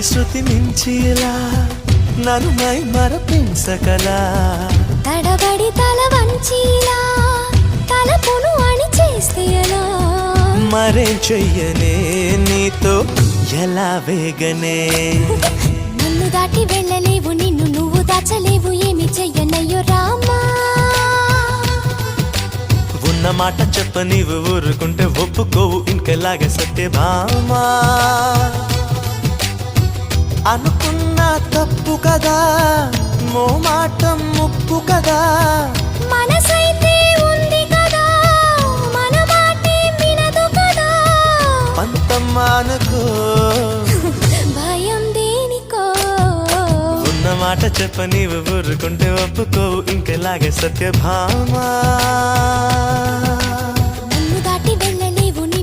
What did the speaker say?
ప్రతి శృతి మించిలా నన్ను మై మరపించగలా తడబడి తల వంచిలా తలపును అణి చేస్తే ఎలా మరేం చెయ్యనే నీతో ఎలా వేగనే నన్ను దాటి వెళ్ళలేవు నిన్ను నువ్వు దాచలేవు ఏమి చెయ్యనయ్యో రామా ఉన్న మాట చెప్ప నీవు ఊరుకుంటే ఒప్పుకోవు ఇంకెలాగే సత్యభామా అనుకున్నా తప్పు కదా మో మాట ముప్పు కదా మనసైతే ఉంది కదా మన మాటే వినదు కదా పంతమ్మానుకో భయం దేనికో ఉన్న మాట చెప్ప నీవు ఊరుకుంటే ఒప్పుకోవు ఇంకెలాగే సత్యభామా